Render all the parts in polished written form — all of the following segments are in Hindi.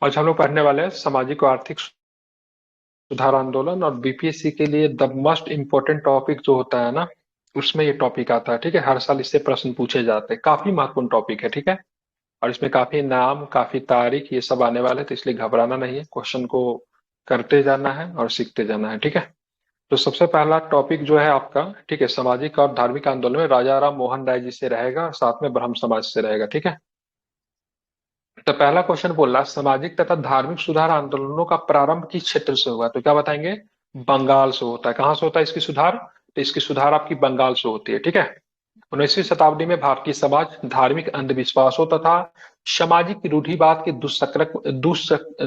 आज हम लोग पढ़ने वाले हैं सामाजिक और आर्थिक सुधार आंदोलन। और बीपीएससी के लिए द मोस्ट इम्पोर्टेंट टॉपिक जो होता है ना, उसमें ये टॉपिक आता है। ठीक है, हर साल इससे प्रश्न पूछे जाते हैं। काफी महत्वपूर्ण टॉपिक है। ठीक है, और इसमें काफी नाम, काफी तारीख, ये सब आने वाले, तो इसलिए घबराना नहीं है। क्वेश्चन को करते जाना है और सीखते जाना है। ठीक है, तो सबसे पहला टॉपिक जो है आपका, ठीक है, सामाजिक और धार्मिक आंदोलन में राजा राम मोहन राय जी से रहेगा और साथ में ब्रह्म समाज से रहेगा। ठीक है, तो पहला क्वेश्चन बोल रहा, सामाजिक तथा धार्मिक सुधार आंदोलनों का प्रारंभ किस क्षेत्र से हुआ? तो क्या बताएंगे? बंगाल से होता है। कहाँ से होता है इसकी सुधार? तो इसकी सुधार आपकी बंगाल से होती है। ठीक है, 19वीं शताब्दी में भारतीय समाज धार्मिक अंधविश्वासों तथा सामाजिक रूढ़िवाद के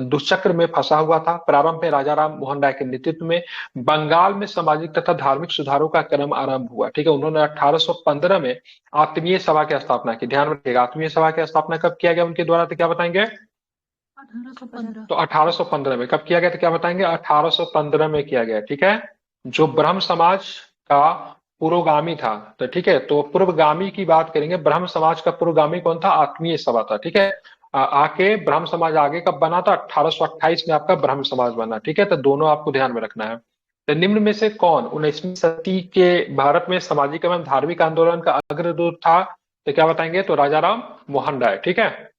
दुष्चक्र में फंसा हुआ था। प्रारंभ में राजा राम मोहन राय के नेतृत्व में बंगाल में सामाजिक तथा धार्मिक सुधारों का क्रम आरंभ हुआ। ठीक है, उन्होंने 1815 में आत्मीय सभा की स्थापना की। ध्यान रखिएगा, आत्मीय सभा की स्थापना कब किया गया उनके द्वारा? तो क्या बताएंगे? 1815। तो 1815 में। कब किया गया? तो क्या बताएंगे? 1815 में किया गया। ठीक है, जो ब्रह्म समाज का पुरोगामी था। तो ठीक है, तो पूर्वगामी की बात करेंगे। ब्रह्म समाज का पुरोगामी कौन था? आत्मीय सभा था। ठीक है, आके ब्रह्म समाज आगे कब बना था? 1828 में आपका ब्रह्म समाज बना। ठीक है, तो दोनों आपको ध्यान में रखना है। तो निम्न में से कौन 19वीं सदी के भारत में सामाजिक एवं धार्मिक आंदोलन का अग्रदूत था? तो क्या बताएंगे? तो राजा राम मोहन राय। ठीक है,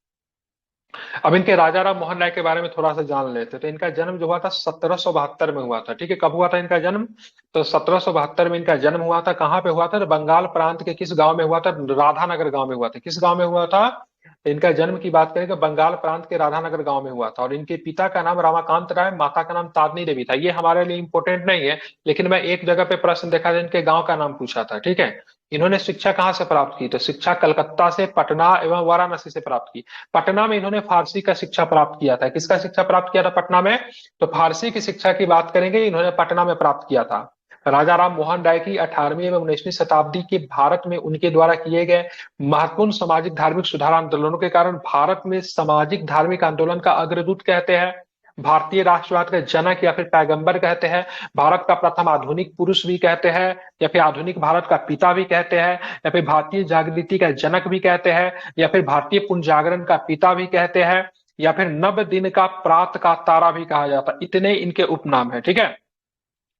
अब इनके राजा राम मोहन राय के बारे में थोड़ा सा जान लेते हैं। तो इनका जन्म जो हुआ था 1772 में हुआ था। ठीक है, कब हुआ था इनका जन्म? तो 1772 में इनका जन्म हुआ था। कहाँ पे हुआ था? तो बंगाल प्रांत के किस गांव में हुआ था? राधानगर गांव में हुआ था। किस गांव में हुआ था? इनका जन्म की बात करें तो बंगाल प्रांत के राधानगर गांव में हुआ था। और इनके पिता का नाम रमाकांत राय, माता का नाम तादनी देवी था। ये हमारे लिए इंपॉर्टेंट नहीं है, लेकिन मैं एक जगह पे प्रश्न देखा था, इनके गांव का नाम पूछा था। ठीक है, इन्होंने शिक्षा कहाँ से प्राप्त की? तो शिक्षा कलकत्ता से, पटना एवं वाराणसी से प्राप्त की। पटना में इन्होंने फारसी का शिक्षा प्राप्त किया था। किसका शिक्षा प्राप्त किया था पटना में? तो फारसी की शिक्षा की बात करेंगे, इन्होंने पटना में प्राप्त किया था। राजा राम मोहन राय की 18वीं एवं 19वीं शताब्दी के भारत में उनके द्वारा किए गए महत्वपूर्ण सामाजिक धार्मिक सुधार आंदोलनों के कारण भारत में सामाजिक धार्मिक आंदोलन का अग्रदूत कहते हैं, भारतीय राष्ट्रवाद का जनक या फिर पैगंबर कहते हैं, भारत का प्रथम आधुनिक पुरुष भी कहते हैं, या फिर आधुनिक भारत का पिता भी कहते हैं, या फिर भारतीय जागृति का जनक भी कहते हैं, या फिर भारतीय पुनर्जागरण का पिता भी कहते हैं, या फिर नव दिन का प्रात का तारा भी कहा जाता है। इतने इनके उपनाम है। ठीक है,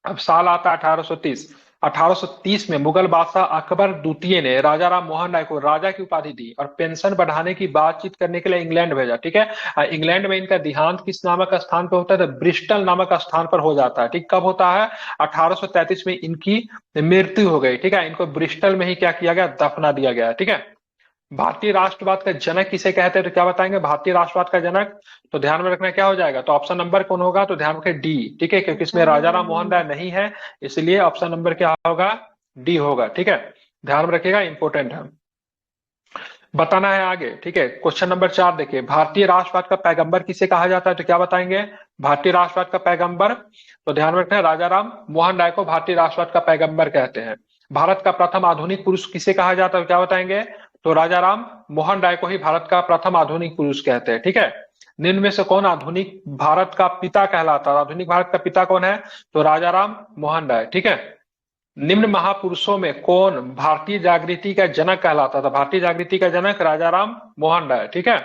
अब साल आता है 1830। 1830 में मुगल बादशाह अकबर द्वितीय ने राजा राम मोहन राय को राजा की उपाधि दी और पेंशन बढ़ाने की बातचीत करने के लिए इंग्लैंड भेजा। ठीक है, इंग्लैंड में इनका देहांत किस नामक स्थान पर होता है? तो ब्रिस्टल नामक स्थान पर हो जाता है। ठीक, कब होता है? 1833 में इनकी मृत्यु हो गई। ठीक है, इनको ब्रिस्टल में ही क्या किया गया? दफना दिया गया। ठीक है, भारतीय राष्ट्रवाद का जनक किसे कहते हैं? तो क्या बताएंगे? भारतीय राष्ट्रवाद का जनक, तो ध्यान में रखना क्या हो जाएगा? तो ऑप्शन नंबर कौन होगा? तो ध्यान रखें डी। ठीक है, क्योंकि इसमें राजा राम मोहन राय नहीं है, इसलिए ऑप्शन नंबर क्या होगा? डी होगा। ठीक है, ध्यान में रखिएगा, इंपॉर्टेंट है, बताना है आगे। ठीक है, क्वेश्चन नंबर 4 देखिए, भारतीय राष्ट्रवाद का पैगंबर किसे कहा जाता है? तो क्या बताएंगे? भारतीय राष्ट्रवाद का पैगंबर, तो ध्यान में रखना है, राजा राम मोहन राय को भारतीय राष्ट्रवाद का पैगंबर कहते हैं। भारत का प्रथम आधुनिक पुरुष किसे कहा जाता है? क्या बताएंगे? तो राजा राम मोहन राय को ही भारत का प्रथम आधुनिक पुरुष कहते हैं। ठीक है, निम्न में से कौन आधुनिक भारत का पिता कहलाता है? आधुनिक भारत का पिता कौन है? तो राजा राम मोहन राय। ठीक है, निम्न महापुरुषों में कौन भारतीय जागृति का जनक कहलाता था? भारतीय जागृति का जनक राजा राम मोहन राय। ठीक है,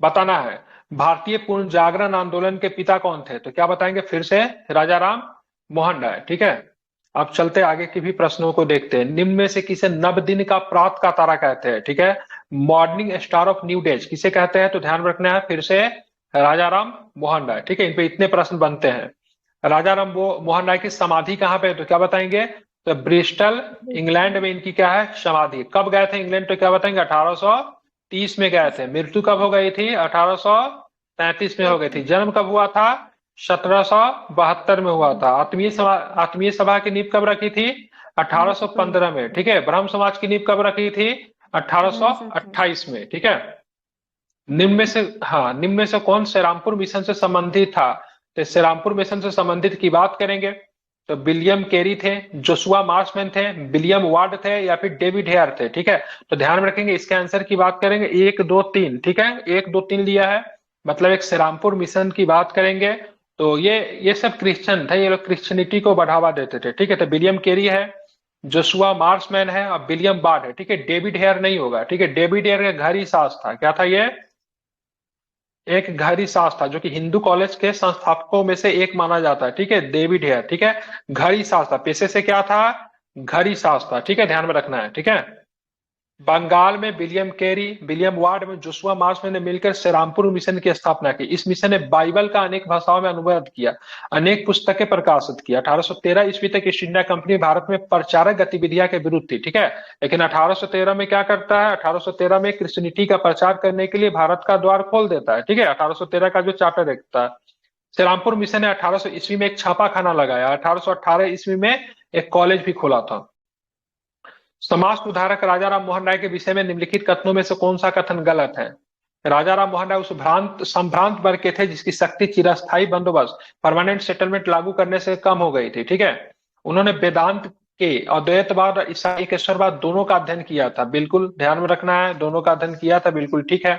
बताना है, भारतीय पूर्ण जागरण आंदोलन के पिता कौन थे? तो क्या बताएंगे? फिर से राजा राम मोहन राय। ठीक है, अब चलते आगे की भी प्रश्नों को देखते हैं। निम्न में से किसे नव दिन का प्रात का तारा कहते हैं? ठीक है, morning star of new days किसे कहते हैं? तो ध्यान रखना है, फिर से राजा राम मोहन राय। ठीक है, इन पे इतने प्रश्न बनते हैं। राजा राम मोहन राय की समाधि कहाँ पे है? तो क्या बताएंगे? तो ब्रिस्टल इंग्लैंड में इनकी क्या है? समाधि। कब गए थे इंग्लैंड? तो क्या बताएंगे? 1830 में गए थे। मृत्यु कब हो गई थी? 1833 में हो गई थी। जन्म कब हुआ था? 1772 में हुआ था। आत्मीय सभा की नींव कब रखी थी? 1815 में। ठीक है, ब्रह्म समाज की नींव कब रखी थी? 1828 में। ठीक है, निम्न में से, हाँ, निम्न में से कौन श्रीरामपुर मिशन से संबंधित था? तो श्रीरामपुर मिशन से संबंधित की बात करेंगे तो विलियम केरी थे, जोशुआ मार्शमैन थे, विलियम वार्ड थे, या फिर डेविड हेयर थे। ठीक है, तो ध्यान में रखेंगे, इसके आंसर की बात करेंगे 1 2 3। ठीक है, 1 2 3 लिया है, मतलब एक श्रीरामपुर मिशन की बात करेंगे। तो ये सब क्रिश्चियन थे, ये लोग क्रिश्चियनिटी को बढ़ावा देते थे। ठीक है, तो विलियम केरी है, जोशुआ मार्शमैन है और विलियम बार्ड है। ठीक है, डेविड हेयर नहीं होगा। ठीक है, डेविड हेयर का घर ही सास था। क्या था ये? एक घड़ी था जो कि हिंदू कॉलेज के संस्थापकों में से एक माना जाता है, ठीक है, डेविड हेयर, ठीक है। घड़ी था, पेशे से क्या था, घड़ी था, ठीक है, ध्यान में रखना है, ठीक है। बंगाल में विलियम कैरी, विलियम वार्ड में जोशुआ मार्शमैन ने मिलकर श्रीरामपुर मिशन की स्थापना की। इस मिशन ने बाइबल का अनेक भाषाओं में अनुवाद किया, अनेक पुस्तकें प्रकाशित किया। 1813 ईस्वी तक ईस्ट इंडिया कंपनी भारत में प्रचारक गतिविधियां के विरुद्ध थी, ठीक है। लेकिन 1813 में क्या करता है, 1813 में क्रिश्चियनिटी का प्रचार करने के लिए भारत का द्वार खोल देता है, ठीक है। 1813 का जो चार्टर देखता है। श्रीरामपुर मिशन ने 1800 ईस्वी में एक छापा खाना लगाया। 1818 ईस्वी में एक कॉलेज भी खोला था। समाज सुधारक राजा राम मोहन राय के विषय में निम्नलिखित कथनों में से कौन सा कथन गलत है। राजा राम मोहन राय उस संभ्रांत वर्ग के थे जिसकी शक्ति चिरस्थायी बंदोबस्त, परमानेंट सेटलमेंट लागू करने से कम हो गई थी, ठीक है। उन्होंने वेदांत के अद्वैतवाद और ईसाई ईश्वरवाद दोनों का अध्ययन किया था, बिल्कुल ध्यान में रखना है, दोनों का अध्ययन किया था, बिल्कुल ठीक है।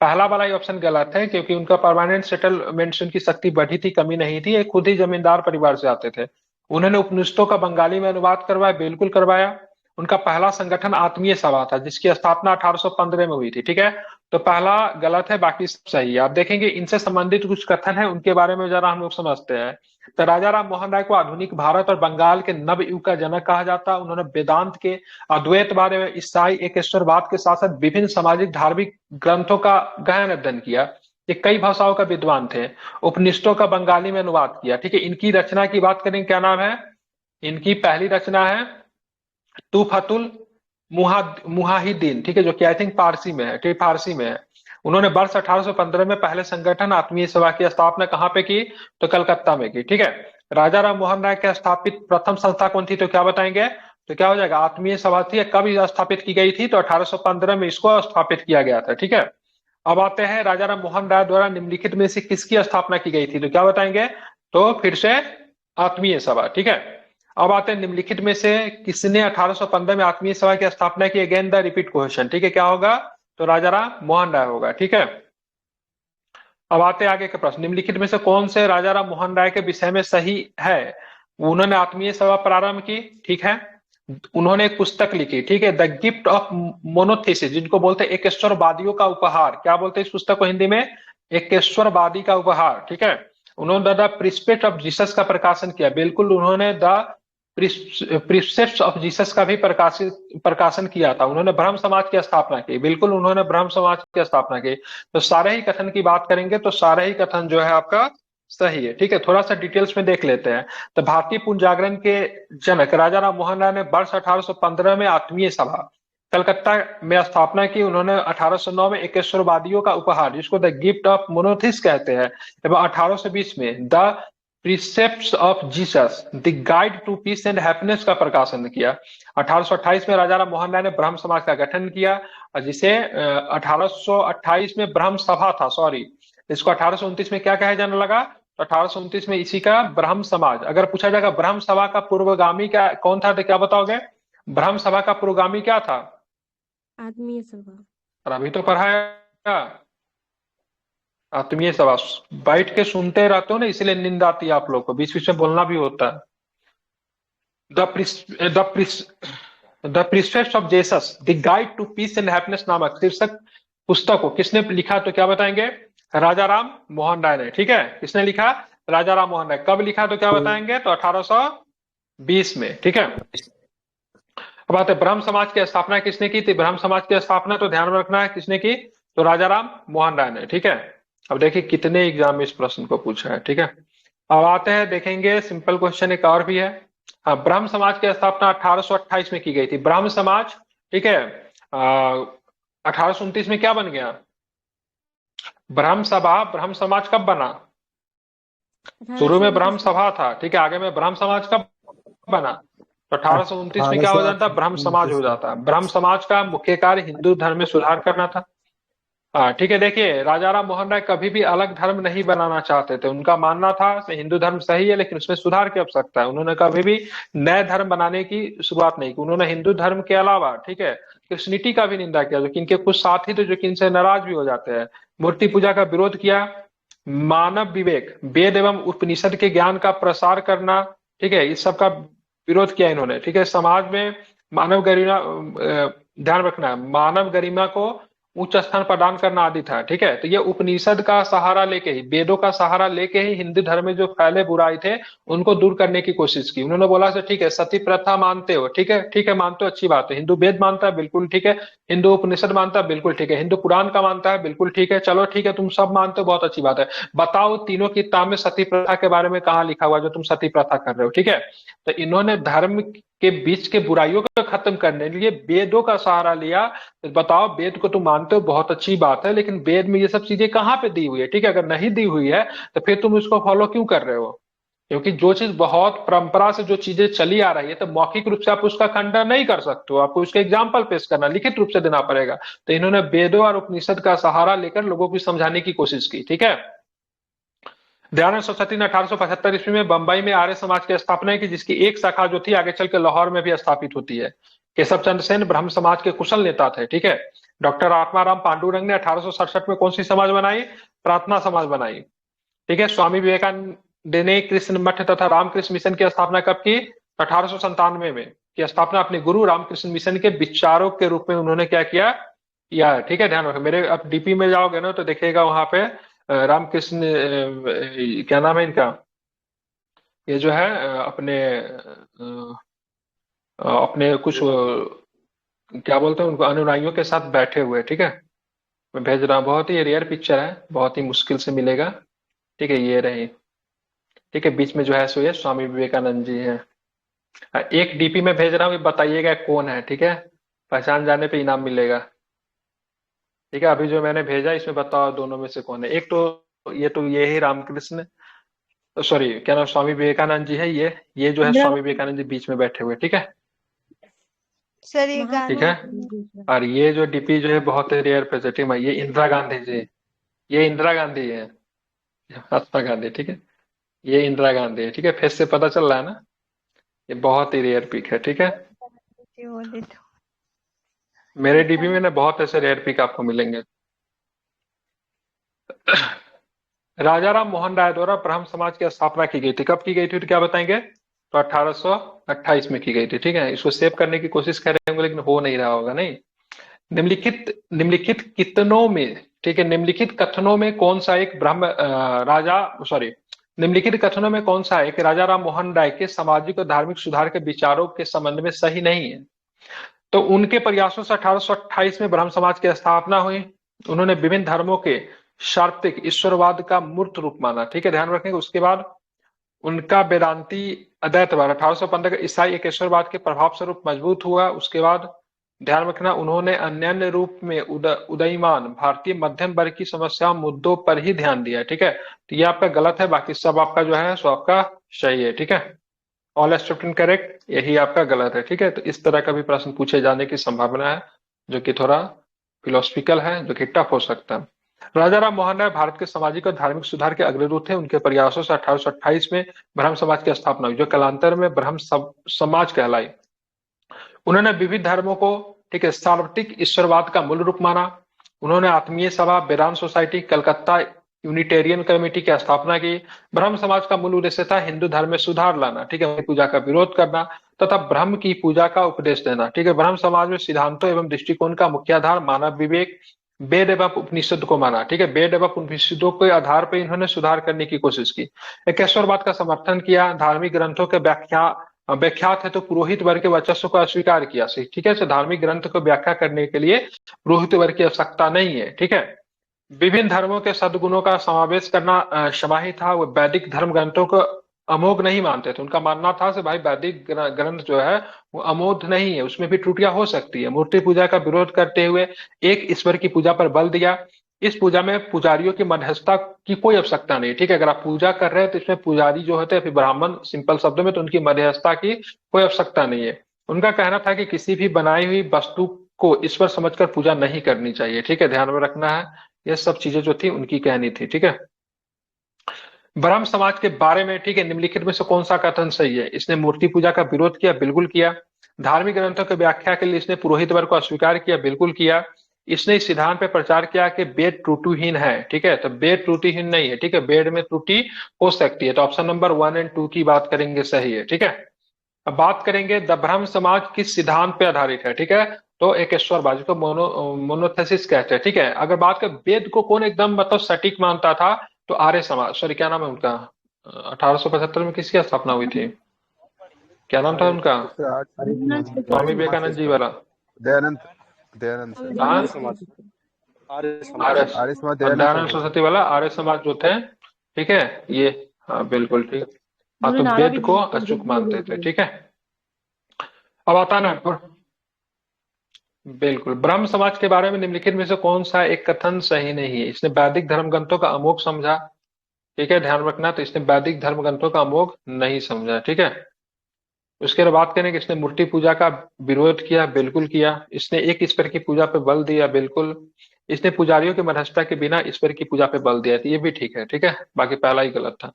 पहला वाला ऑप्शन गलत है क्योंकि उनका परमानेंट सेटलमेंट से उनकी शक्ति बढ़ी थी, कमी नहीं थी। एक खुद ही जमींदार परिवार से आते थे। उन्होंने उपनिषदों का बंगाली में अनुवाद करवाया, बिल्कुल करवाया। उनका पहला संगठन आत्मीय सभा था जिसकी स्थापना 1815 में हुई थी, ठीक है। तो पहला गलत है, बाकी सब सही है। आप देखेंगे इनसे संबंधित कुछ कथन है, उनके बारे में जरा हम लोग समझते हैं। तो राजा राम मोहन राय को आधुनिक भारत और बंगाल के नव युग का जनक कहा जाता है। उन्होंने वेदांत के, अद्वैतवाद एवं ईसाई एकेश्वरवाद के साथ साथ विभिन्न सामाजिक धार्मिक ग्रंथों का गहन अध्ययन किया। ये कई भाषाओं का विद्वान थे। उपनिषदों का बंगाली में अनुवाद किया, ठीक है। इनकी रचना की बात करें, क्या नाम है, इनकी पहली रचना है तूफतुल मुहाहिदीन, ठीक है, जो कि आई थिंक पारसी में है, ठीक, फारसी में है। उन्होंने वर्ष 1815 में पहले संगठन आत्मीय सभा की स्थापना कहाँ पे की, तो कलकत्ता में की, ठीक है। राजा राम मोहन राय के स्थापित प्रथम संस्था कौन थी, तो क्या बताएंगे, तो क्या हो जाएगा, आत्मीय सभा थी। कब स्थापित की गई थी, तो 1815 में इसको स्थापित किया गया था, ठीक है। अब आते हैं राजा राम मोहन राय द्वारा निम्नलिखित में से किसकी स्थापना की गई थी, तो क्या बताएंगे, तो फिर से आत्मीय सभा, ठीक है। अब आते हैं निम्नलिखित में से किसने 1815 में आत्मीय सभा की स्थापना की, अगेन द रिपीट क्वेश्चन, ठीक है, क्या होगा, तो राजा राम मोहन राय होगा, ठीक है। अब आते हैं आगे के प्रश्न, निम्नलिखित में से कौन से राजा राम मोहन राय के विषय में सही है। उन्होंने आत्मीय सभा प्रारंभ की, ठीक है। उन्होंने एक पुस्तक लिखी, ठीक है, द गिफ्ट ऑफ मोनोथेसिस, जिनको बोलते हैं एकेश्वरवादियों का उपहार। क्या बोलते हैं इस पुस्तक को हिंदी में, एकेश्वरवादी का उपहार, ठीक है। उन्होंने द प्रिस्पेक्ट ऑफ जीसस का प्रकाशन किया, बिल्कुल। उन्होंने द प्रिस्पेक्ट्स ऑफ जीसस का भी प्रकाशन किया था। उन्होंने ब्रह्म समाज की स्थापना की, बिल्कुल, उन्होंने ब्रह्म समाज की स्थापना की। तो सारे ही कथन की बात करेंगे तो सारे ही कथन जो है आपका सही है, ठीक है। थोड़ा सा डिटेल्स में देख लेते हैं। तो भारतीय पुनर्जागरण के जनक राजा राम मोहन राय ने वर्ष 1815 में आत्मीय सभा कलकत्ता में स्थापना की। उन्होंने 1809 में एकेश्वरवादियों का उपहार, जिसको द गिफ्ट ऑफ मोनोथिस कहते हैं, एवं 1820 में the precepts of Jesus the guide to peace and happiness का प्रकाशन किया। 1828 में राजा राम मोहन राय ने ब्रह्म समाज का गठन किया, और जिसे 1828 में ब्रह्म सभा था, सॉरी, इसको 1829 में क्या कहा जाने लगा, तो 1829 में इसी का ब्रह्म समाज। अगर पूछा जाएगा ब्रह्म सभा का पूर्वगामी क्या कौन था, तो क्या बताओगे, ब्रह्म सभा का पूर्वगामी क्या था, आत्मीय सभा। और अभी तो पढ़ाया आत्मीय सभा। बैठ के सुनते रहते हो ना, इसलिए नींद आती है आप लोग को, बीच बीच में बोलना भी होता है। The precepts of Jesus the guide to peace and happiness नामक शीर्षक पुस्तक को किसने लिखा, तो क्या बताएंगे, राजा राम मोहन राय ने, ठीक है। किसने लिखा, राजा राम मोहन राय। कब लिखा, तो क्या बताएंगे, तो 1820 में, ठीक है। अब बात है ब्रह्म समाज की स्थापना किसने की थी। ब्रह्म समाज की स्थापना तो ध्यान में रखना है किसने की, तो राजा राम मोहन राय ने, ठीक है। अब देखिए कितने एग्जाम में इस प्रश्न को पूछा है, ठीक है। अब आते हैं, देखेंगे सिंपल क्वेश्चन एक और भी है। हाँ, ब्रह्म समाज की स्थापना 1828 में की गई थी, ब्रह्म समाज, ठीक है। 1829 में क्या बन गया, ब्रह्म सभा। ब्रह्म समाज कब बना, शुरू में ब्रह्म सभा था, ठीक है, आगे में ब्रह्म समाज कब बना, तो 1829 में क्या हो जाता है, ब्रह्म समाज हो जाता है। ब्रह्म समाज का मुख्य कार्य हिंदू धर्म में सुधार करना था। हाँ, ठीक है। देखिए राजा राम मोहन राय कभी भी अलग धर्म नहीं बनाना चाहते थे। उनका मानना था हिंदू धर्म सही है लेकिन उसमें सुधार की आवश्यकता है। उन्होंने कभी भी नए धर्म बनाने की शुरुआत नहीं की। उन्होंने हिंदू धर्म के अलावा, ठीक है, क्रिश्चियनिटी का भी निंदा किया, जो कि इनके कुछ साथी थे जो कि इनसे नाराज भी हो जाते हैं। मूर्ति पूजा का विरोध किया। मानव विवेक, वेद एवं उपनिषद के ज्ञान का प्रसार करना, ठीक है, इस सब का विरोध किया इन्होंने, ठीक है। समाज में मानव गरिमा, ध्यान रखना है, मानव गरिमा को उच्च स्थान प्रदान करना आदि था। ठीक है, तो ये उपनिषद का सहारा लेके ही, वेदों का सहारा लेके ही हिंदू धर्म में जो फैले बुराई थे उनको दूर करने की कोशिश की। उन्होंने बोला से ठीक है, सती प्रथा मानते हो, ठीक है, ठीक है, मानते हो, अच्छी बात है। हिंदू वेद मानता है, बिल्कुल ठीक है। हिंदू उपनिषद मानता है, बिल्कुल ठीक है। हिंदू पुराण का मानता है, बिल्कुल ठीक है। चलो ठीक है, तुम सब मानते हो, बहुत अच्छी बात है। बताओ तीनों किताब में सती प्रथा के बारे में कहाँ लिखा हुआ जो तुम सती प्रथा कर रहे हो। ठीक है, तो इन्होंने धर्म के बीच के बुराइयों को खत्म करने के लिए वेदों का सहारा लिया। तो बताओ, वेद को तुम मानते हो, बहुत अच्छी बात है, लेकिन वेद में ये सब चीजें कहाँ पे दी हुई है। ठीक है, अगर नहीं दी हुई है तो फिर तुम उसको फॉलो क्यों कर रहे हो। क्योंकि जो चीज बहुत परंपरा से जो चीजें चली आ रही है, तो मौखिक रूप से आप उसका खंडन नहीं कर सकते हो, आपको उसका एग्जाम्पल पेश करना, लिखित रूप से देना पड़ेगा। तो इन्होंने वेदों और उपनिषद का सहारा लेकर लोगों को समझाने की कोशिश की। ठीक है, दयानंद सरस्वती ने 1875 ईस्वी में बंबई में आर्य समाज की स्थापना की, जिसकी एक शाखा जो थी आगे चल के लाहौर में भी स्थापित होती है। केशव चंद्र सेन ब्रह्म समाज के कुशल नेता थे। ठीक है, डॉक्टर आत्माराम पांडुरंग ने 1867 में कौन सी समाज बनाई? प्रार्थना समाज बनाई। ठीक है, स्वामी विवेकानंद ने कृष्ण मठ तथा रामकृष्ण मिशन की स्थापना कब की? 1897 में की स्थापना अपने गुरु रामकृष्ण मिशन के विचारक के रूप में उन्होंने क्या किया? किया। ठीक है, ध्यान रखो, मेरे अब डीपी में जाओगे ना तो देखिएगा वहां पे रामकृष्ण क्या नाम है इनका, ये जो है अपने कुछ क्या बोलते हैं उनको, अनुयायियों के साथ बैठे हुए। ठीक है, मैं भेज रहा हूँ, बहुत ही रेयर पिक्चर है, बहुत ही मुश्किल से मिलेगा। ठीक है, ये रही। ठीक है, बीच में जो है सो ये स्वामी विवेकानंद जी है। एक डीपी में भेज रहा हूँ, ये बताइएगा कौन है। ठीक है, पहचान जाने पे इनाम मिलेगा। ठीक है, अभी जो मैंने भेजा इसमें बताओ दोनों में से कौन है। एक तो ये ही रामकृष्ण, सॉरी क्या नाम, स्वामी विवेकानंद जी है। ये जो है स्वामी विवेकानंद जी बीच में बैठे हुए। ठीक है, सर ये ठीक गांधी है। दूसरा। और ये जो डीपी जो है बहुत ही रेयर पॉजिटिव है, ये इंदिरा गांधी जी, ये इंदिरा गांधी है, महात्मा गांधी। ठीक है, ये इंदिरा गांधी है। ठीक है, फेस से पता चल रहा है ना, ये बहुत ही रेयर पिक है। ठीक है, बोले तो मेरे डीपी में ना बहुत ऐसे रेयर पिक आपको मिलेंगे। राजा राम मोहन राय द्वारा ब्रह्म समाज की स्थापना की गई थी, कब की गई थी तो क्या बताएंगे? तो 1828 में की गई थी। ठीक है, इसको सेव करने की कोशिश कर रहे होंगे लेकिन हो नहीं रहा होगा। नहीं, निम्नलिखित कितनों में, ठीक है, निम्नलिखित कथनों में कौन सा एक राजा, सॉरी, निम्नलिखित कथनों में कौन सा एक राजा राम मोहन राय के सामाजिक और धार्मिक सुधार के विचारों के संबंध में सही नहीं है? तो उनके प्रयासों से 1828 में ब्रह्म समाज की स्थापना हुई। उन्होंने विभिन्न धर्मों के सार्वत्रिक ईश्वरवाद का मूर्त रूप माना। ठीक है, ध्यान रखेंगे। उसके बाद उनका वेदांती अद्वैतवाद 1815 का ईसाई एकेश्वरवाद के प्रभाव स्वरूप मजबूत हुआ। उसके बाद ध्यान रखना, उन्होंने अन्य रूप में उदयमान भारतीय मध्यम वर्ग की समस्या मुद्दों पर ही ध्यान दिया। ठीक है, तो ये आपका गलत है, बाकी सब आपका जो है सो आपका सही है। ठीक है, ऑल एक्सेप्ट करेक्ट, यही आपका गलत है। ठीक है, तो इस तरह का भी प्रश्न पूछे जाने की संभावना है, जो कि थोड़ा फिलोसफिकल है, जो कि टफ हो सकता है। राजा राम मोहन राय भारत के सामाजिक और धार्मिक सुधार के अग्रदूत थे। उनके प्रयासों से 1828 में ब्रह्म समाज की स्थापना हुई, जो कालांतर में ब्रह्म समाज कहलाई। उन्होंने विविध धर्मों को, ठीक है, सार्वत्रिक ईश्वरवाद का मूल रूप माना। उन्होंने आत्मीय सभा, वेदांत सोसाइटी, कलकत्ता यूनिटेरियन कमेटी की स्थापना की। ब्रह्म समाज का मूल उद्देश्य था हिंदू धर्म में सुधार लाना, ठीक है, पूजा का विरोध करना तथा ब्रह्म की पूजा का उपदेश देना। ठीक है, ब्रह्म समाज में सिद्धांतों एवं दृष्टिकोण का मुख्य आधार मानव विवेक, वेद एवं उपनिषद को माना। ठीक है, वेद एवं उपनिषदों के आधार पर इन्होंने सुधार करने की कोशिश की। एकेश्वरवाद का समर्थन किया। धार्मिक ग्रंथों के व्याख्यात है तो पुरोहित वर्ग के वर्चस्व को अस्वीकार किया। ठीक है, तो धार्मिक ग्रंथ को व्याख्या करने के लिए पुरोहित वर्ग की आवश्यकता नहीं है। ठीक है, विभिन्न धर्मों के सद्गुणों का समावेश करना समाहित था। वो वैदिक धर्म ग्रंथों को अमोघ नहीं मानते थे। उनका मानना था कि भाई वैदिक ग्रंथ जो है वो अमोघ नहीं है, उसमें भी त्रुटियां हो सकती है। मूर्ति पूजा का विरोध करते हुए एक ईश्वर की पूजा पर बल दिया। इस पूजा में पुजारियों की मध्यस्थता की कोई आवश्यकता नहीं। ठीक है, अगर आप पूजा कर रहे हैं तो इसमें पुजारी जो होते हैं, फिर ब्राह्मण, सिंपल शब्दों में, तो उनकी मध्यस्थता की कोई आवश्यकता नहीं है। उनका कहना था कि किसी भी बनाई हुई वस्तु को ईश्वर समझकर पूजा नहीं करनी चाहिए। ठीक है, ध्यान में रखना है, ये सब चीजें जो थी उनकी कहनी थी। ठीक है, ब्रह्म समाज के बारे में, ठीक है, निम्नलिखित में से कौन सा कथन सही है? इसने मूर्ति पूजा का विरोध किया, बिल्कुल किया। धार्मिक ग्रंथों की व्याख्या के लिए इसने पुरोहित वर्ग को अस्वीकार किया, बिल्कुल किया। इसने इस सिद्धांत पे प्रचार किया कि वेद त्रुटिहीन है। ठीक है, तो वेद त्रुटिहीन नहीं है। ठीक है, वेद में त्रुटि हो सकती है, तो ऑप्शन नंबर 1 और 2 की बात करेंगे, सही है। ठीक है, अब बात करेंगे द ब्रह्म समाज किस सिद्धांत पे आधारित है। ठीक है, तो एकेश्वरवाद, जिसको मोनोथेसिस कहते हैं, ठीक है। अगर बात करें वेद को कौन एकदम मतलब सटीक मानता था, तो आर्य समाज, सॉरी क्या नाम है उनका, 1875 में किसकी स्थापना हुई थी, क्या नाम था उनका, उससे आठ स्वामी समाज से विवेकानंद जी इसका वाला। दयानंद दयानंद हाँ, सरस्वती। आर्य समाज आर्य समाज आर्य, आर्य समाज दयानंद दयानंद सरस्वती। सरस्वती वाला आर्य समाज जो थे, ठीक है ये। हाँ बिल्कुल ठीक। हाँ, तो वेद को अचूक मानते थे, ठीक है। अब आता है ना, बिल्कुल, ब्रह्म समाज के बारे में निम्नलिखित में से कौन सा एक कथन सही नहीं है। इसने वैदिक धर्म ग्रंथों का अमोघ समझा, ठीक है, ध्यान रखना। तो इसने वैदिक धर्म ग्रंथों का अमोघ नहीं समझा, ठीक है। उसके बाद बात करें कि इसने मूर्ति पूजा का विरोध किया, बिल्कुल किया। इसने एक ईश्वर की पूजा पे बल दिया, बिल्कुल। इसने पुजारियों की मध्यस्थता के बिना ईश्वर की पूजा पे बल दिया, तो ये भी ठीक है, ठीक है। बाकी पहला ही गलत था।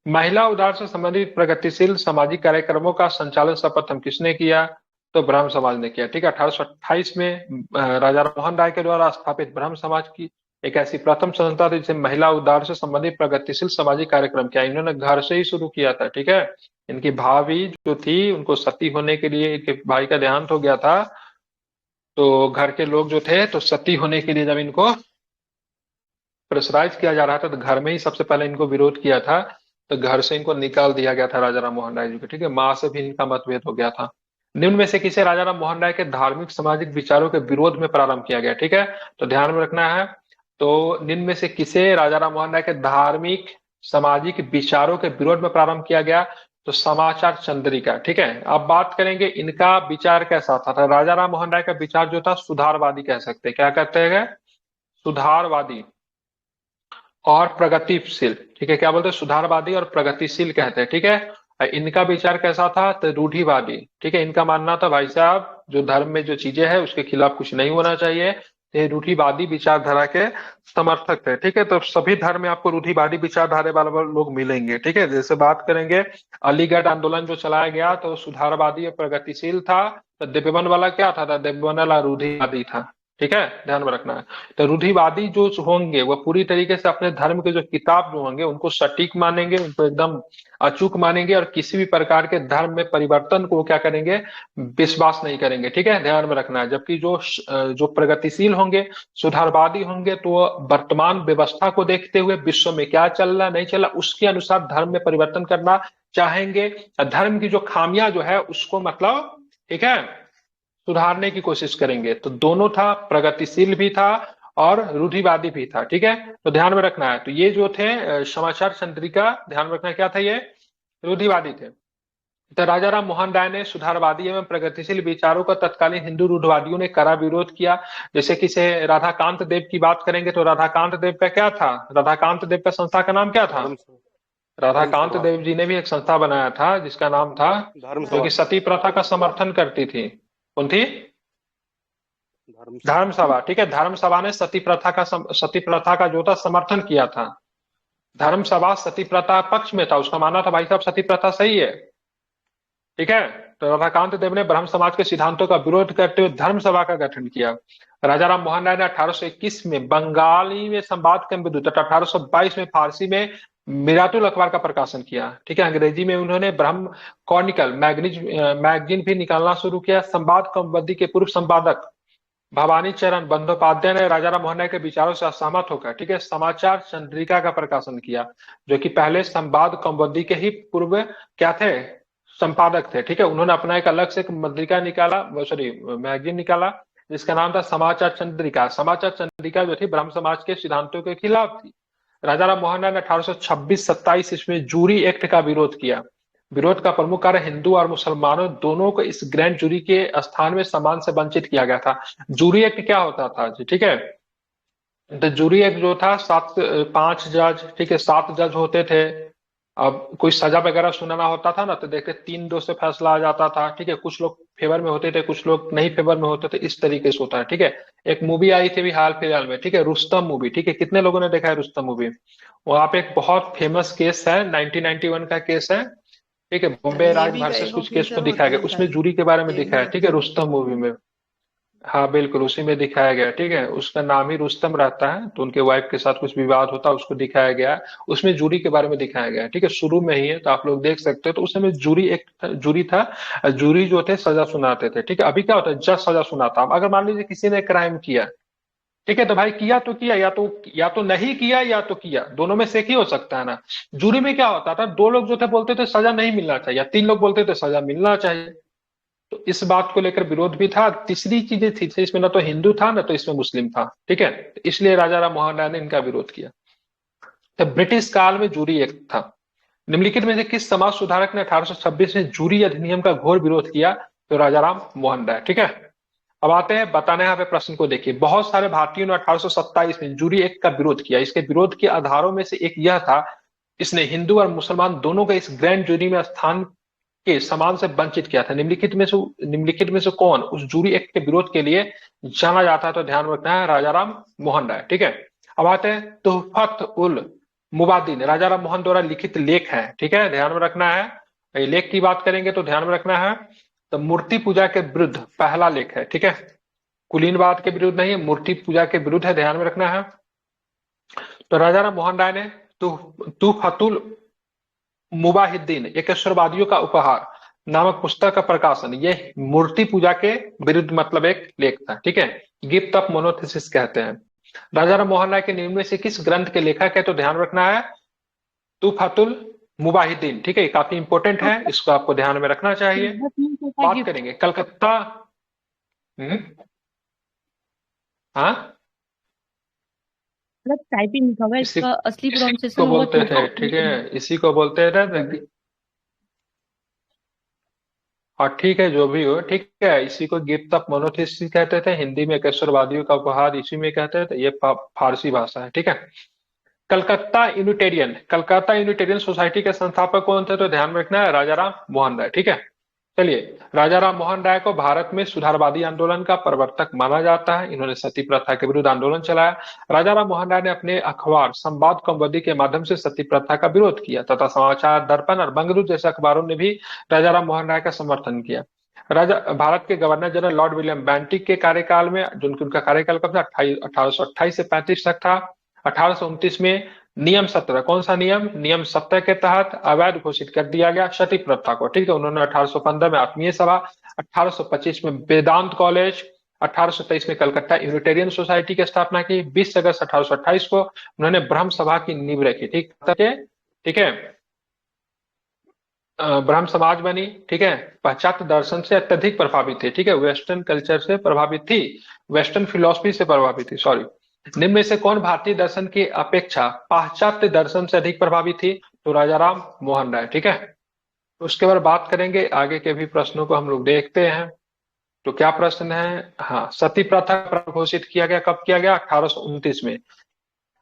महिला उद्धार से संबंधित प्रगतिशील सामाजिक कार्यक्रमों का संचालन सर्वप्रथम किसने किया, तो ब्रह्म समाज ने किया, ठीक है। 1828 में राजा राममोहन राय के द्वारा स्थापित ब्रह्म समाज की एक ऐसी प्रथम संस्था थी जिसे महिला उद्धार से संबंधित प्रगतिशील सामाजिक कार्यक्रम किया। इन्होंने घर से ही शुरू किया था, ठीक है। इनकी भाभी जो थी उनको सती होने के लिए, इनके भाई का देहांत हो गया था, तो घर के लोग जो थे, तो सती होने के लिए जब इनको प्रेशराइज किया जा रहा था, तो घर में ही सबसे पहले इनको विरोध किया था। तो घर से इनको निकाल दिया गया था राजा राम मोहन राय जी को, ठीक है। माँ से भी इनका मतभेद हो गया था। निम्न में से किसे राजा राम मोहन राय के धार्मिक सामाजिक विचारों के विरोध में प्रारंभ किया गया, ठीक है। तो ध्यान में रखना है, तो निम्न में से किसे राजा राम मोहन राय के धार्मिक सामाजिक विचारों के विरोध में प्रारंभ किया गया, तो समाचार चंद्रिका, ठीक है। अब बात करेंगे इनका विचार कैसा था। तो राजा राम मोहन राय का विचार जो था सुधारवादी कह सकते हैं, क्या कहते हैं, सुधारवादी और प्रगतिशील, ठीक है। क्या बोलते हैं, सुधारवादी और प्रगतिशील कहते हैं, ठीक है। इनका विचार कैसा था, तो रूढ़िवादी, ठीक है। इनका मानना था भाई साहब जो धर्म में जो चीजें हैं उसके खिलाफ कुछ नहीं होना चाहिए। ये रूढ़िवादी विचारधारा के समर्थक थे, ठीक है। तो सभी धर्म में आपको रूढ़िवादी विचारधारा वाले लोग मिलेंगे, ठीक है। जैसे बात करेंगे अलीगढ़ आंदोलन जो चलाया गया, तो सुधारवादी और प्रगतिशील था। तो देवबंद वाला क्या था, देवबंद वाला रूढ़िवादी था, ठीक है, ध्यान में रखना है। तो रूढ़िवादी जो होंगे वो पूरी तरीके से अपने धर्म के जो किताब जो होंगे उनको सटीक मानेंगे, उनको एकदम अचूक मानेंगे, और किसी भी प्रकार के धर्म में परिवर्तन को क्या करेंगे, विश्वास नहीं करेंगे, ठीक है, ध्यान में रखना है। जबकि जो प्रगतिशील होंगे, सुधारवादी होंगे, तो वो वर्तमान व्यवस्था को देखते हुए विश्व में क्या चल रहा नहीं चल रहा उसके अनुसार धर्म में परिवर्तन करना चाहेंगे। धर्म की जो खामियां जो है उसको मतलब, ठीक है, सुधारने की कोशिश करेंगे। तो दोनों था, प्रगतिशील भी था और रूढ़िवादी भी था, ठीक है। तो ध्यान में रखना है। तो ये जो थे समाचार चंद्रिका, ध्यान में रखना क्या था, ये रूढ़िवादी थे। तो राजा राम मोहन राय ने सुधारवादी एवं प्रगतिशील विचारों का तत्कालीन हिंदू रूढ़िवादियों ने कड़ा विरोध किया। जैसे कि से राधाकांत देव की बात करेंगे, तो राधाकांत देव का क्या था, राधाकांत देव का संस्था का नाम क्या था, धर्म राधाकांत सभा देव जी ने भी एक संस्था बनाया था जिसका नाम था, धर्म जो सभा कि सती प्रथा का समर्थन करती थी। कौन थी, धर्म धर्म सभा, ठीक है। धर्म सभा ने सती प्रथा का जो था समर्थन किया था। धर्म सभा सती प्रथा पक्ष में था, उसका मानना था भाई साहब सती प्रथा सही है, ठीक है। तो राधाकांत देव ने ब्रह्म समाज के सिद्धांतों का विरोध करते हुए धर्म सभा का गठन किया। राजा राम मोहन राय ने 1821 में बंगाली में संवाद के विद्युत, 1822 में फारसी में मिराटुल अखबार का प्रकाशन किया, ठीक है। अंग्रेजी में उन्होंने ब्रह्म कॉनिकल मैगजीन भी निकालना शुरू किया। संवाद कौमुदी के पूर्व संपादक भवानी चरण बंदोपाध्याय ने राजा राम मोहन राय के विचारों से असहमत होकर, ठीक है, समाचार चंद्रिका का प्रकाशन किया, जो कि पहले संवाद कौमुदी के ही पूर्व क्या थे, संपादक थे, ठीक है। उन्होंने अपना एक अलग से एक पत्रिका निकाला, सॉरी मैगजीन निकाला, जिसका नाम था समाचार चंद्रिका। समाचार चंद्रिका जो थी ब्रह्म समाज के सिद्धांतों के खिलाफ थी। राजा राम मोहन राय ने 1826-27 इसमें जूरी एक्ट का विरोध किया। विरोध का प्रमुख कारण हिंदू और मुसलमानों दोनों को इस ग्रैंड जूरी के स्थान में सम्मान से वंचित किया गया था। जूरी एक्ट क्या होता था जी, ठीक है। तो जूरी एक्ट जो था 5 जज, ठीक है, 7 जज होते थे। अब कोई सजा वगैरह सुनाना होता था ना, तो देखते 3-2 से फैसला आ जाता था, ठीक है। कुछ लोग फेवर में होते थे, कुछ लोग नहीं फेवर में होते थे, इस तरीके से होता है, ठीक है। एक मूवी आई थी अभी हाल फिलहाल में, ठीक है, रुस्तम मूवी, ठीक है। कितने लोगों ने देखा है रुस्तम मूवी, वहां पे एक बहुत फेमस केस है, 1991 का केस है, ठीक है। बॉम्बे ये राज भी वर्सेस एक कुछ केस को ऑफिसर दिखाया होता गया, है उसमें शायद, जूरी के बारे में जेल दिखाया है, में। ठीक है, रुस्तम मूवी में। हाँ बिल्कुल उसी में दिखाया गया है, ठीक है। उसका नाम ही रुस्तम रहता है, तो उनके वाइफ के साथ कुछ विवाद होता है, उसको दिखाया गया है। उसमें जूरी के बारे में दिखाया गया है, ठीक है, शुरू में ही है, तो आप लोग देख सकते हो। तो उस समय जूरी था। जूरी जो थे सजा सुनाते थे, ठीक है। अभी क्या होता है, जज सजा सुनाता है। अब अगर मान लीजिए किसी ने क्राइम किया, ठीक है, तो भाई किया तो किया, या तो नहीं किया, या तो किया, दोनों में से एक ही हो सकता है ना। जूरी में क्या होता था, दो लोग जो थे बोलते थे सजा नहीं मिलना चाहिए, या तीन लोग बोलते थे सजा मिलना चाहिए। तो इस बात को लेकर विरोध भी था। तीसरी चीजें थी, इसमें ना तो हिंदू था ना तो इसमें मुस्लिम था, ठीक है। तो इसलिए राजा राम मोहन राय ने इनका विरोध किया। तो ब्रिटिश काल में जूरी एक्ट था। निम्नलिखित में से किस समाज सुधारक ने 1826 में जूरी अधिनियम का घोर विरोध किया? तो राजा राम मोहन राय, ठीक है। अब आते हैं बताने यहाँ पे प्रश्न को। देखिए, बहुत सारे भारतीयों ने 1827 में जूरी एक्ट का विरोध किया। इसके विरोध के आधारों में से एक यह था, इसने हिंदू और मुसलमान दोनों को इस ग्रैंड जूरी में स्थान के समान से वंचित किया था। निम्नलिखित में से कौन उस जूरी एक्ट के विरोध के लिए जाना जाता है? तो ध्यान रखना है, राजा राम मोहन राय, ठीक है। अब आते हैं तुहफत उल मुबादिन, राजा राम मोहन द्वारा लिखित लेख है, ठीक है, ध्यान में रखना है। ये लेख की बात करेंगे तो ध्यान में रखना है। तो मूर्ति पूजा के विरुद्ध पहला लेख है, ठीक है। कुलीनवाद के विरुद्ध नहीं है, मूर्ति पूजा के विरुद्ध है, ध्यान में रखना है। तो राजा राम मोहन राय ने तुहफतुल मुबाहिद्दीन एकेश्वरवादियों का उपहार नामक पुस्तक का प्रकाशन, ये मूर्ति पूजा के विरुद्ध मतलब एक लेख था, ठीक है। गिफ्ट ऑफ मोनोथिसिस कहते हैं। राजा राम मोहन राय के निम्न में से किस ग्रंथ के लेखक है? तो ध्यान रखना है तुफातुल मुबाहिद्दीन, ठीक है। ये काफी इंपॉर्टेंट है, इसको आपको ध्यान में रखना चाहिए। बात करेंगे कलकत्ता। हम्म, हाँ, मतलब टाइपिंग लिखा हुआ है, इसी इसका असली इसी प्रोनाउंसिएशन को होगा बोलते थे, ठीक है, तुफा। इसी को बोलते थे। और ठीक है, जो भी हो, ठीक है, इसी को गिफ्ट ऑफ मोनोथिसिस कहते थे, हिंदी में केशरवादियों का उपहार इसी में कहते थे। ये फारसी भाषा है, ठीक है। कलकत्ता यूनिटेरियन सोसाइटी के संस्थापक कौन थे? तो ध्यान में रखना है, राजा राम मोहन राय, ठीक है। चलिए, राजा राम मोहन राय को भारत में सुधारवादी आंदोलन का प्रवर्तक माना जाता है। इन्होंने सती प्रथा के विरुद्ध आंदोलन चलाया। राजा राम मोहन राय ने अपने अखबार संवाद कौमुदी के माध्यम से सती प्रथा का विरोध किया तथा समाचार दर्पण और बंगलुरु जैसे अखबारों ने भी राजा राम मोहन राय का समर्थन किया। राजा भारत के governor general Lord William Bentinck के कार्यकाल में, जो उनका कार्यकाल कब था, 1828 से 35 तक था। 1829 में नियम 17, कौन सा नियम? नियम 17 के तहत अवैध घोषित कर दिया गया सती प्रथा को, ठीक है। उन्होंने 1815 में आत्मीय सभा, 1825 में वेदांत कॉलेज, 1823 में कलकत्ता यूनिटेरियन सोसाइटी की स्थापना की। 20 अगस्त 1828 को उन्होंने ब्रह्म सभा की नींव रखी, ठीक है। ब्रह्म समाज बनी, ठीक है। पाश्चात्य दर्शन से अत्यधिक प्रभावित थी, ठीक है, वेस्टर्न कल्चर से प्रभावित थी, वेस्टर्न फिलोसफी से प्रभावित थी, सॉरी। निम्न में से कौन भारतीय दर्शन की अपेक्षा पाश्चात्य दर्शन से अधिक प्रभावित थी? तो राजा राम मोहन राय, ठीक है। उसके बाद बात करेंगे आगे के भी प्रश्नों को हम लोग देखते हैं। तो क्या प्रश्न है? हाँ, सती प्रथा घोषित किया गया, कब किया गया? 1829 में।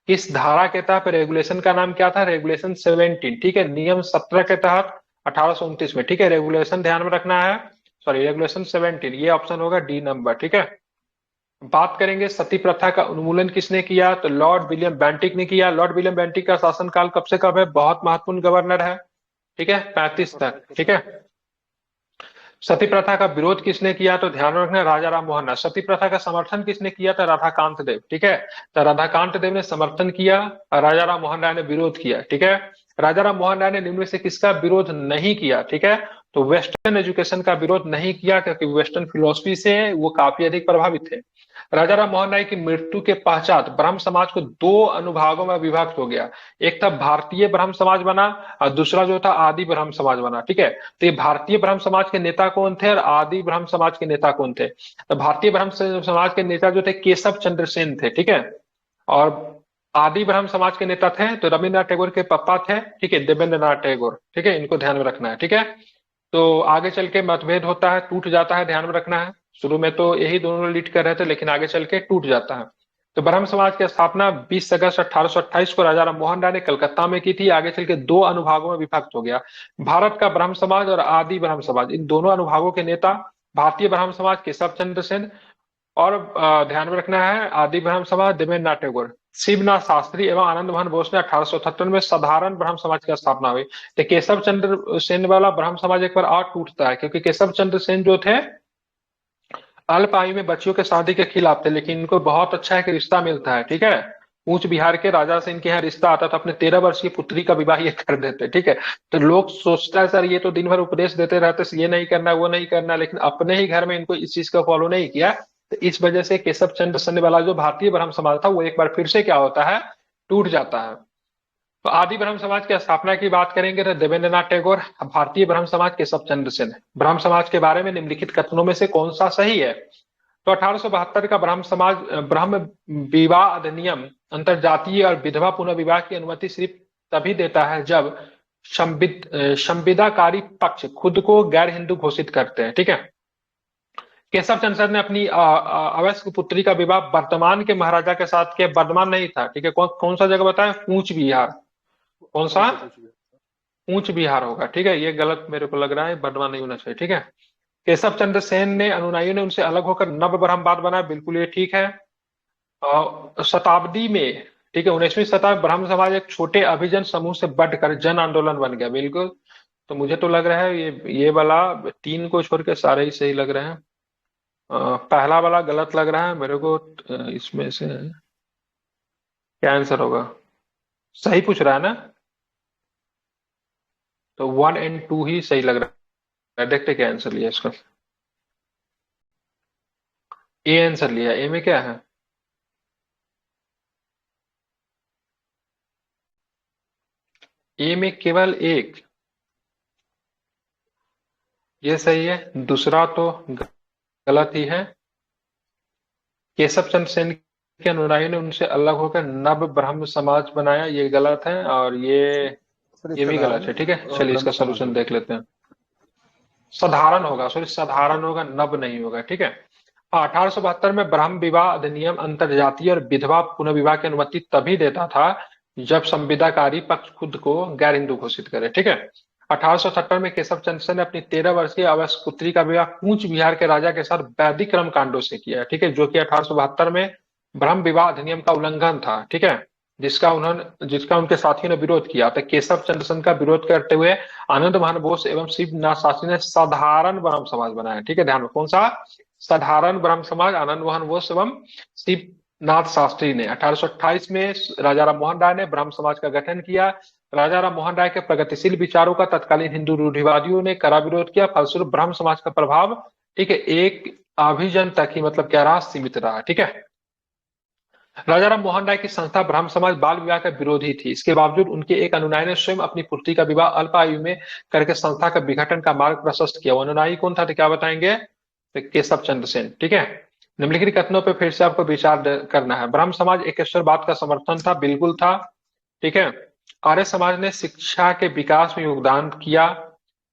इस धारा के तहत रेगुलेशन का नाम क्या था? रेगुलेशन 17, ठीक है, नियम 17 के तहत 1829 में, ठीक है। रेगुलेशन ध्यान में रखना है, सॉरी, रेगुलेशन 17, ये ऑप्शन होगा डी नंबर, ठीक है। बात करेंगे सती प्रथा का उन्मूलन किसने किया? तो लॉर्ड विलियम बेंटिक ने किया। लॉर्ड विलियम बेंटिक का शासनकाल कब से कब है? बहुत महत्वपूर्ण गवर्नर है, ठीक है, 35 तक, ठीक है। सती प्रथा का विरोध किसने किया? तो ध्यान रखना, राजा राम मोहन राय। सती प्रथा का समर्थन किसने किया? था राधाकांत देव, ठीक है। तो राधाकांत देव ने समर्थन किया और राजा राम मोहन राय ने विरोध किया, ठीक है। राजा राम मोहन राय ने निम्न में से किसका विरोध नहीं किया? ठीक है, तो वेस्टर्न एजुकेशन का विरोध नहीं किया, क्योंकि वेस्टर्न फिलोसफी से वो काफी अधिक प्रभावित थे। राजा राम मोहन राय की मृत्यु के पश्चात ब्रह्म समाज को दो अनुभागों में विभक्त हो गया। एक था भारतीय ब्रह्म समाज बना और दूसरा जो था आदि ब्रह्म समाज बना, ठीक है। तो ये भारतीय ब्रह्म समाज के नेता कौन थे और आदि ब्रह्म समाज के नेता कौन थे? तो भारतीय ब्रह्म समाज के नेता जो थे केशव चंद्र सेन थे, ठीक है। और आदि ब्रह्म समाज के नेता थे तो रविन्द्रनाथ टैगोर के पापा थे, ठीक है, देवेंद्रनाथ टैगोर, ठीक है, इनको ध्यान में रखना है, ठीक है। तो आगे चल के मतभेद होता है, टूट जाता है, ध्यान में रखना है। शुरू में तो यही दोनों लीड कर रहे थे, लेकिन आगे चल के टूट जाता है। तो ब्रह्म समाज की स्थापना 20 अगस्त 1828 को राजा राम मोहन राय ने कलकत्ता में की थी। आगे चल के दो अनुभागों में विभक्त हो गया, भारत का ब्रह्म समाज और आदि ब्रह्म समाज। इन दोनों अनुभागों के नेता भारतीय ब्रह्म समाज केशव चंद्र सेन और ध्यान में रखना है आदि ब्रह्म समाज देवेंद्रनाथ टैगोर। शिवनाथ शास्त्री एवं आनंद मोहन बोस ने 1877 में साधारण ब्रह्म समाज की स्थापना हुई। तो केशव चंद्र सेन वाला ब्रह्म समाज एक बार और टूटता है, क्योंकि केशव चंद्र सेन जो थे अल्प आयु में बच्चियों के शादी के खिलाफ थे, लेकिन इनको बहुत अच्छा एक रिश्ता मिलता है, ठीक है। ऊंच बिहार के राजा से इनके यहाँ रिश्ता आता था, अपने 13 वर्षीय पुत्री का विवाह ये कर देते, ठीक है। तो लोग सोचता है सर ये तो दिन भर उपदेश देते रहते, ये नहीं करना वो नहीं करना, लेकिन अपने ही घर में इनको इस चीज का फॉलो नहीं किया। तो इस वजह से केशव चंद्र सेन वाला जो भारतीय ब्रह्म समाज था वो एक बार फिर से क्या होता है, टूट जाता है। तो आदि ब्रह्म समाज की स्थापना की बात करेंगे तो देवेंद्रनाथ टैगोर। भारतीय ब्रह्म समाज केशव चंद्र सेन। ब्रह्म समाज के बारे में निम्नलिखित कथनों में से कौन सा सही है? तो 1872 का ब्रह्म समाज ब्रह्म विवाह अधिनियम अंतरजातीय और विधवा पुनर्विवाह की अनुमति सिर्फ तभी देता है जब संविदाकारी पक्ष खुद को गैर हिंदू घोषित करते हैं, ठीक है। केशव चंद्र सेन ने अपनी अवयस्क पुत्री का विवाह वर्तमान के महाराजा के साथ किया। वर्धमान नहीं था, ठीक है। कौन सा जगह बताया? पूंछ बिहार। कौन सा? पूंछ बिहार होगा, ठीक है। ये गलत मेरे को लग रहा है, वर्धमान नहीं होना चाहिए, ठीक है। केशव चंद्र सेन ने अनुयायियों ने उनसे अलग होकर नव ब्रह्मवाद बनाया, बिल्कुल ये ठीक है। शताब्दी में, ठीक है, 19वीं शताब्दी ब्रह्म समाज एक छोटे अभिजन समूह से बढ़कर जन आंदोलन बन गया, बिल्कुल। तो मुझे तो लग रहा है ये वाला 3 को छोड़ के सारे ही सही लग रहे हैं। पहला वाला गलत लग रहा है मेरे को। इसमें से क्या आंसर होगा? सही पूछ रहा है ना? तो 1 और 2 ही सही लग रहा है। देखते क्या आंसर लिया इसका। ए आंसर लिया। ए में क्या है? ए में केवल एक, ये सही है। दूसरा तो गलत ही है। केशव चंद्र सेन के अनुयायियों ने उनसे अलग होकर नव ब्रह्म समाज बनाया, ये गलत है। और सर ये भी गलत साधारण है, ठीक है। चलिए ब्रह्म इसका समाज सोल्यूशन होगा। देख लेते हैं। साधारण होगा, सॉरी साधारण होगा, नव नहीं होगा, ठीक है। 1872 में ब्रह्म विवाह अधिनियम अंतरजातीय और विधवा पुनर्विवाह की अनुमति तभी देता था जब संविदाकारी पक्ष खुद को गैर हिंदू घोषित करे, ठीक है। 1870 में केशव चंद्र सेन ने अपनी 13 वर्षीय अवयस्क पुत्री का विवाह कूच बिहार के राजा के साथ वैदिक कर्म कांडों से किया, ठीक है, जो कि 1872 में ब्रह्म विवाह अधिनियम का उल्लंघन था, ठीक है, जिसका उनके साथियों ने विरोध किया। तो केशव चंद्र सेन का विरोध करते हुए आनंद मोहन बोस एवं शिवनाथ शास्त्री ने साधारण ब्रह्म समाज बनाया, ठीक है। ध्यान में, कौन सा? साधारण ब्रह्म समाज, आनंद मोहन बोस एवं शिवनाथ शास्त्री ने। 1828 में राजा राम मोहन राय ने ब्रह्म समाज का गठन किया। राजा राम मोहन राय के प्रगतिशील विचारों का तत्कालीन हिंदू रूढ़िवादियों ने कड़ा विरोध किया। फलस्वरूप ब्रह्म समाज का प्रभाव, ठीक है, एक अभिजन तक ही मतलब क्या रहा, सीमित रहा, ठीक है। राजा राम मोहन राय की संस्था ब्रह्म समाज बाल विवाह का विरोधी थी। इसके बावजूद उनके एक अनुयायी ने स्वयं अपनी पुत्री का विवाह अल्प आयु में करके संस्था का विघटन का मार्ग प्रशस्त किया। वो अनुयायी कौन था, तो क्या बताएंगे? तो केशव चंद्र सेन, ठीक है। निम्नलिखित कथनों पर फिर से आपको विचार करना है। ब्रह्म समाज एकेश्वरवाद का समर्थन था, बिल्कुल था, ठीक है। आर्य समाज ने शिक्षा के विकास में योगदान किया,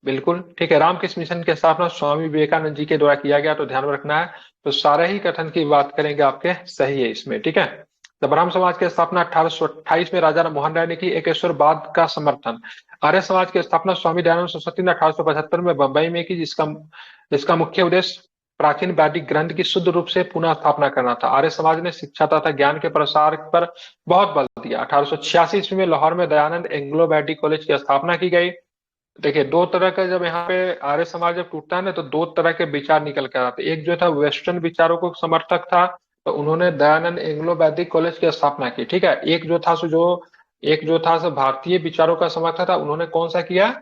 बिल्कुल, ठीक है। रामकृष्ण मिशन की स्थापना स्वामी विवेकानंद जी के द्वारा किया गया, तो ध्यान में रखना है। तो सारे ही कथन की बात करेंगे आपके सही है इसमें, ठीक है। तो ब्रह्म समाज की स्थापना 1828 में राजा राम मोहन राय ने की, एकेश्वरवाद का समर्थन। आर्य समाज की स्थापना स्वामी दयानंद सरस्वती ने 1875 में बंबई में की, जिसका मुख्य उद्देश्य प्राचीन वैदिक ग्रंथ की शुद्ध रूप से पुनः स्थापना करना था। आर्य समाज ने शिक्षा तथा ज्ञान के प्रसार पर बहुत बल दिया। 1886 ईस्वी में लाहौर में दयानंद एंग्लो वैदिक कॉलेज की स्थापना की गई। देखिए, दो तरह का जब यहाँ पे आर्य समाज जब टूटता है ना, तो दो तरह के विचार निकल कर आते। एक जो था वेस्टर्न विचारों को समर्थक था, तो उन्होंने दयानंद एंग्लो वैदिक कॉलेज की स्थापना की, ठीक है। एक जो था सो भारतीय विचारों का समर्थक था, उन्होंने कौन सा किया,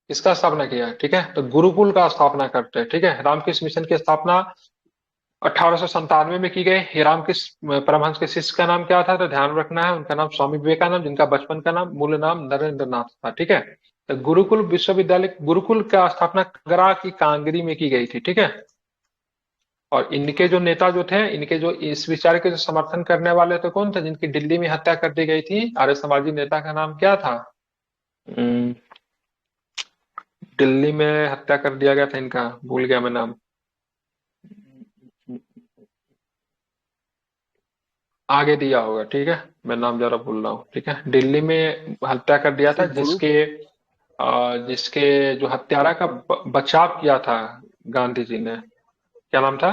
इसका स्थापना किया, ठीक है। तो गुरुकुल का स्थापना करते हैं, ठीक है। रामकृष्ण मिशन की स्थापना 1897 में की गई। ये रामकृष्ण परमहंस के शिष्य का नाम क्या था, तो ध्यान रखना है, उनका नाम स्वामी विवेकानंद, जिनका बचपन का नाम मूल नाम नरेंद्र नाथ था, ठीक है। तो गुरुकुल विश्वविद्यालय, गुरुकुल का स्थापना कगरा की कांगरी में की गई थी, ठीक है। और इनके जो नेता जो थे, इनके जो इस विचार के जो समर्थन करने वाले थे, कौन थे? जिनकी दिल्ली में हत्या कर दी गई थी, आर्य समाजी नेता का नाम क्या था? अम, दिल्ली में हत्या कर दिया गया था इनका, भूल गया मैं नाम। आगे दिया होगा, ठीक है, मैं नाम जरा भूल रहा हूँ, ठीक है। दिल्ली में हत्या कर दिया था, सर गुरु जिसके जो हत्यारा का बचाव किया था गांधी जी ने, क्या नाम था?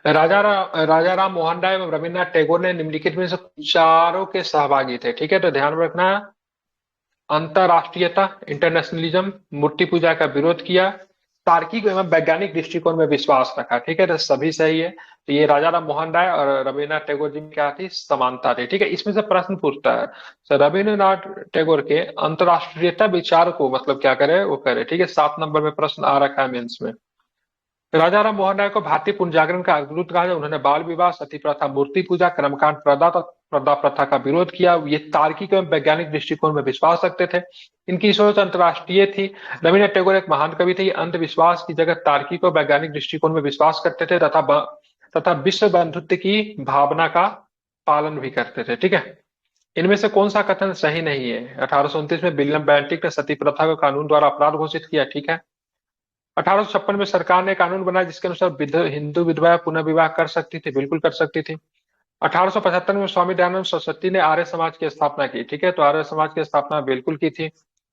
राजा राम मोहन राय एवं रविन्द्रनाथ टैगोर ने निम्नलिखित में से चारों के सहभागी थे, ठीक है। तो ध्यान रखना, अंतरराष्ट्रीयता इंटरनेशनलिज्म, मूर्ति पूजा का विरोध किया, तार्किक एवं वैज्ञानिक दृष्टिकोण में विश्वास रखा। ठीक है, तो सभी सही है। तो ये राजा राम मोहन राय और रविन्द्रनाथ टैगोर जी में क्या थी, समानता थी। ठीक है, इसमें से प्रश्न पूछता है सर रविन्द्रनाथ टैगोर के अंतरराष्ट्रीयता विचार को मतलब क्या करे, वो करे। ठीक है, 7 नंबर में प्रश्न आ रखा है मेंस में। राजा राम मोहन राय को भारतीय पुनर्जागरण का अग्रदूत कहा जाए। उन्होंने बाल विवाह, सती प्रथा, मूर्ति पूजा, कर्मकांड प्रदा प्रथा का विरोध किया। ये तार्किक एवं वैज्ञानिक दृष्टिकोण में विश्वास रखते थे। इनकी सोच अंतर्राष्ट्रीय थी। रविन्द्रनाथ टैगोर एक महान कवि थे। ये अंधविश्वास की जगह तार्किक और वैज्ञानिक दृष्टिकोण में विश्वास करते थे तथा विश्व बंधुत्व की भावना का पालन भी करते थे। ठीक है, इनमें से कौन सा कथन सही नहीं है? 1829 में विलियम बेंटिक ने सती प्रथा को कानून द्वारा अपराध घोषित किया। ठीक है, 1856 में सरकार ने कानून बनाया जिसके अनुसार हिंदू विधवा पुनः विवाह कर सकती थी, बिल्कुल कर सकती थी। 1875 में स्वामी दयानंद सरस्वती ने आर्य समाज की स्थापना की। ठीक है, तो आर्य समाज की स्थापना बिल्कुल की थी।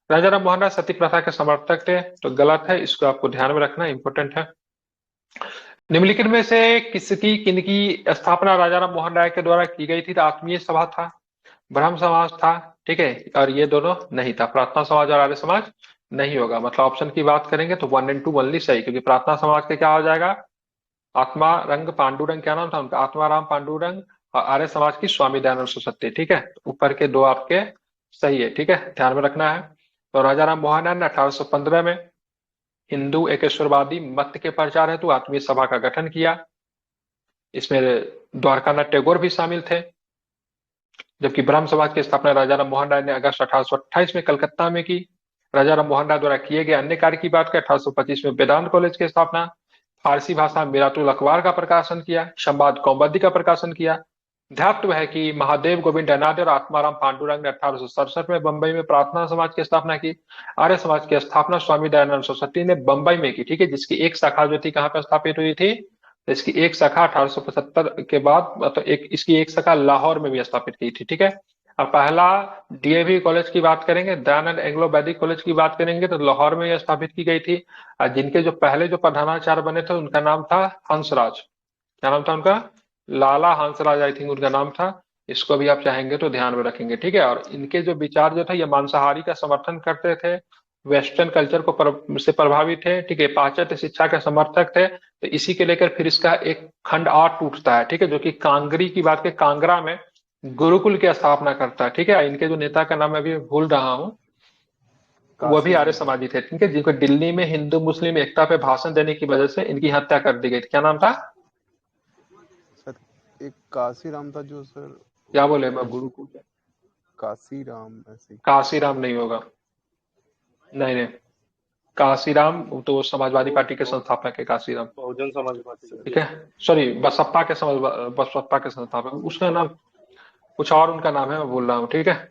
राजा राम मोहन राय सती प्रथा के समर्थक थे, तो गलत है, इसको आपको ध्यान में रखना इंपॉर्टेंट है। निम्नलिखित में से किनकी स्थापना राजा राम मोहन राय के द्वारा की गई थी? तो आत्मीय सभा था, ब्रह्म समाज था। ठीक है, और ये दोनों नहीं था, प्रार्थना समाज और आर्य समाज नहीं होगा। मतलब ऑप्शन की बात करेंगे तो 1 and 2 ओनली सही, क्योंकि प्रार्थना समाज के क्या हो जाएगा, आत्मा रंग पांडुरंग, क्या नाम था उनका, आत्माराम पांडुरंग, और आर्य समाज की स्वामी दयानंद सरस्वती। ठीक है, ऊपर के 2 आपके सही है। ठीक है, ध्यान में रखना है। तो राजा राम मोहन राय ने 1815 में हिंदू एकेश्वरवादी मत के प्रचार हेतु आत्मीय सभा का गठन किया। इसमें द्वारकानाथ टैगोर भी शामिल थे। जबकि ब्रह्म समाज की स्थापना राजा राम मोहन राय ने अगस्त 1828 में कलकत्ता में की। राजा राम मोहन राय द्वारा किए गए अन्य कार्य की बात करें, 1825 में वेदांत कॉलेज की स्थापना, फारसी भाषा में मिरातुल अखबार का प्रकाशन किया, संवाद कौमुदी का प्रकाशन किया। ध्यात्व है कि महादेव गोविंद अनादि और आत्माराम पांडुरंग ने 1867 में बंबई में प्रार्थना समाज की स्थापना की। आर्य समाज की स्थापना स्वामी दयानंद सरस्वती ने बंबई में की। ठीक है, जिसकी एक शाखा जो थी कहाँ पर स्थापित हुई थी, तो इसकी एक शाखा 1875 के बाद मतलब इसकी एक शाखा लाहौर में भी स्थापित की थी। ठीक है, और पहला डीएवी कॉलेज की बात करेंगे, दयानंद एंग्लो वैदिक कॉलेज की बात करेंगे तो लाहौर में यह स्थापित की गई थी। और जिनके जो पहले जो प्रधानाचार्य बने थे उनका नाम था हंसराज। क्या नाम था उनका? लाला हंसराज, आई थिंक उनका नाम था। इसको भी आप चाहेंगे तो ध्यान में रखेंगे। ठीक है, और इनके जो विचार जो थे, ये मांसाहारी का समर्थन करते थे, वेस्टर्न कल्चर को से प्रभावित थे। ठीक है, पाश्चात्य शिक्षा के समर्थक थे। तो इसी के लेकर फिर इसका एक खंड और टूटता है। ठीक है, जो कि कांगरी की बात के, कांगड़ा में गुरुकुल की स्थापना करता है। ठीक है, इनके जो नेता का नाम मैं अभी भूल रहा हूँ, वो भी आर्य समाजी थे। ठीक है, जिनको दिल्ली में हिंदू मुस्लिम एकता पे भाषण देने की वजह से इनकी हत्या कर दी गई थी। क्या नाम था? सर एक काशीराम था जो सर, क्या बोले मैं, गुरुकुल? काशीराम ऐसे। काशीराम नहीं होगा, नहीं नहीं, काशीराम तो समाजवादी पार्टी के संस्थापक है, काशीराम। बहुजन समाज पार्टी। ठीक है, सॉरी, बसपा के संस्थापक, उसका नाम कुछ और उनका नाम है, मैं भूल रहा हूँ। ठीक है।